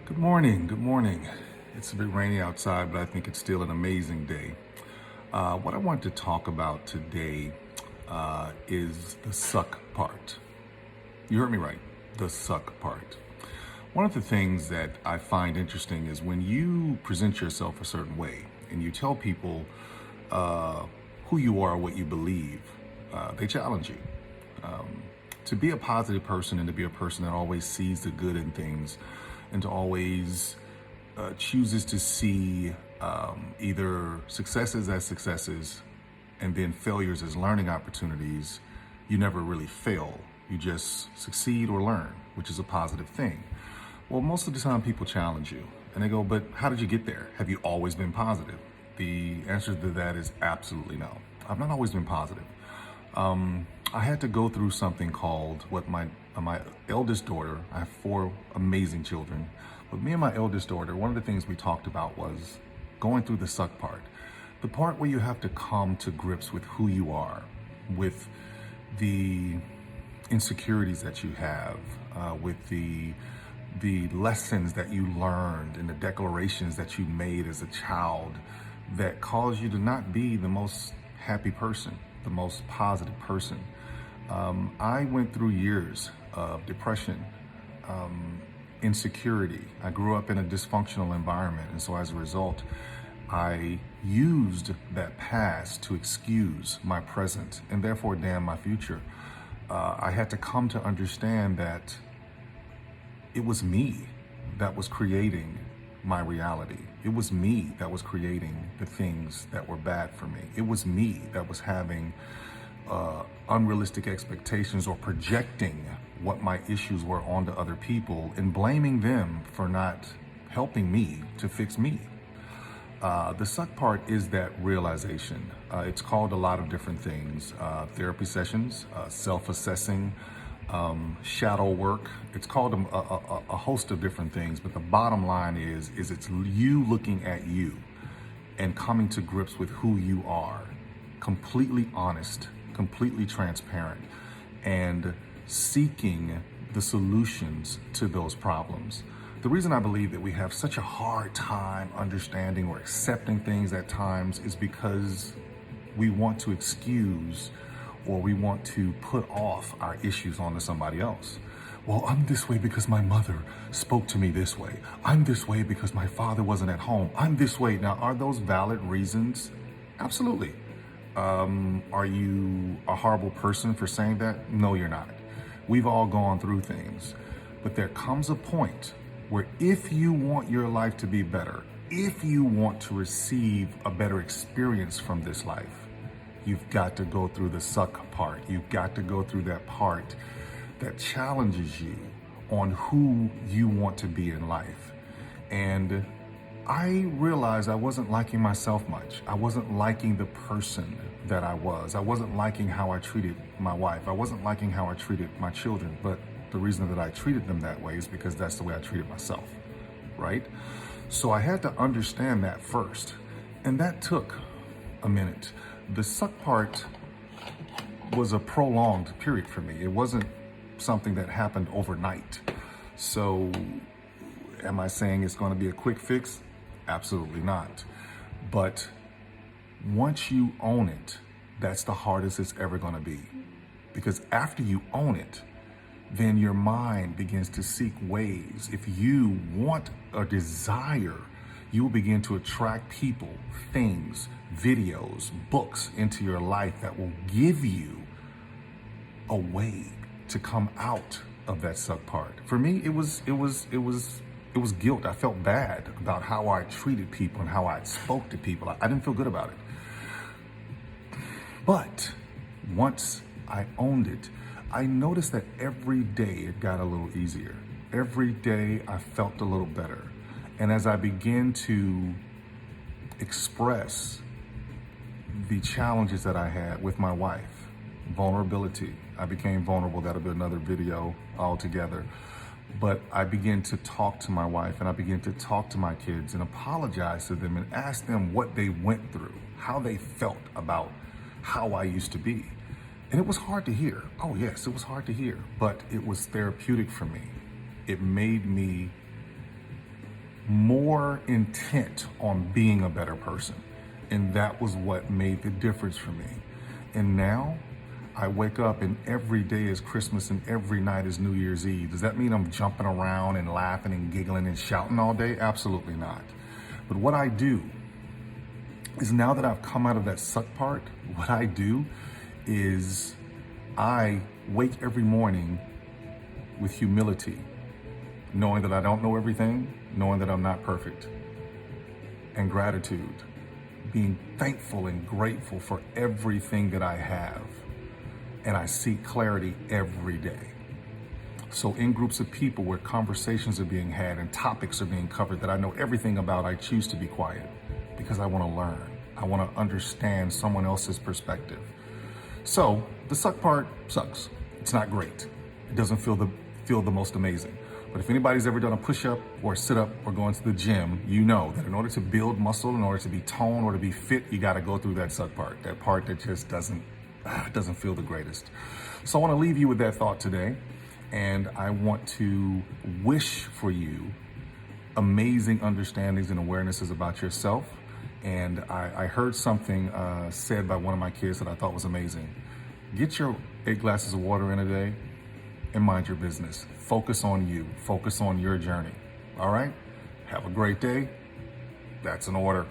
Good morning. Good morning. It's a bit rainy outside, but I think it's still an amazing day. What I want to talk about today is the suck part. You heard me right, the suck part. One of the things that I find interesting is when you present yourself a certain way and you tell people who you are, what you believe, they challenge you. To be a positive person and to be a person that always sees the good in things and to always chooses to see either successes as successes and then failures as learning opportunities, you never really fail. You just succeed or learn, which is a positive thing. Well, most of the time people challenge you and they go, but how did you get there? Have you always been positive? The answer to that is absolutely no. I've not always been positive. I had to go through something called what my eldest daughter. I have four amazing children, but me and my eldest daughter, one of the things we talked about was going through the suck part, the part where you have to come to grips with who you are, with the insecurities that you have, with the lessons that you learned and the declarations that you made as a child that cause you to not be the most happy person, the most positive person. I went through years of depression, insecurity. I grew up in a dysfunctional environment, and so as a result, I used that past to excuse my present and therefore damn my future. I had to come to understand that it was me that was creating my reality. It was me that was creating the things that were bad for me. It was me that was having unrealistic expectations or projecting what my issues were onto other people and blaming them for not helping me to fix me. The suck part is that realization. It's called a lot of different things. Therapy sessions, self-assessing, shadow work. It's called a host of different things, but the bottom line is it's you looking at you and coming to grips with who you are, completely honest, completely transparent, and seeking the solutions to those problems. The reason I believe that we have such a hard time understanding or accepting things at times is because we want to excuse or we want to put off our issues onto somebody else. Well, I'm this way because my mother spoke to me this way. I'm this way because my father wasn't at home. I'm this way. Now, are those valid reasons? Absolutely. Are you a horrible person for saying that? No, you're not. We've all gone through things. But there comes a point where if you want your life to be better, if you want to receive a better experience from this life, you've got to go through the suck part. You've got to go through that part that challenges you on who you want to be in life. And I realized I wasn't liking myself much. I wasn't liking the person that I was. I wasn't liking how I treated my wife. I wasn't liking how I treated my children. But the reason that I treated them that way is because that's the way I treated myself, right? So I had to understand that first. And that took a minute. The suck part was a prolonged period for me. It wasn't something that happened overnight. So am I saying it's going to be a quick fix? Absolutely not. But once you own it, that's the hardest it's ever going to be. Because after you own it, then your mind begins to seek ways. If you want or desire, you will begin to attract people, things, videos, books into your life that will give you a way to come out of that suck part. For me, it was guilt. I felt bad about how I treated people and how I spoke to people. I didn't feel good about it. But once I owned it, I noticed that every day it got a little easier. Every day I felt a little better. And as I began to express the challenges that I had with my wife, vulnerability, I became vulnerable. That'll be another video altogether. But I began to talk to my wife and I began to talk to my kids and apologize to them and ask them what they went through, how they felt about how I used to be. And it was hard to hear. Oh yes, it was hard to hear, but it was therapeutic for me. It made me more intent on being a better person. And that was what made the difference for me. And now I wake up and every day is Christmas and every night is New Year's Eve. Does that mean I'm jumping around and laughing and giggling and shouting all day? Absolutely not. But what I do is, now that I've come out of that suck part, what I do is I wake every morning with humility, knowing that I don't know everything, knowing that I'm not perfect, and gratitude, being thankful and grateful for everything that I have. And I seek clarity every day. So in groups of people where conversations are being had and topics are being covered that I know everything about, I choose to be quiet because I want to learn. I want to understand someone else's perspective. So the suck part sucks. It's not great. It doesn't feel the most amazing. But if anybody's ever done a push-up or a sit-up or going to the gym, you know that in order to build muscle, in order to be toned or to be fit, you got to go through that suck part, that part that just doesn't feel the greatest. So I want to leave you with that thought today. And I want to wish for you amazing understandings and awarenesses about yourself. And I heard something said by one of my kids that I thought was amazing. Get your 8 glasses of water in a day and mind your business. Focus on you. Focus on your journey. All right? Have a great day. That's an order.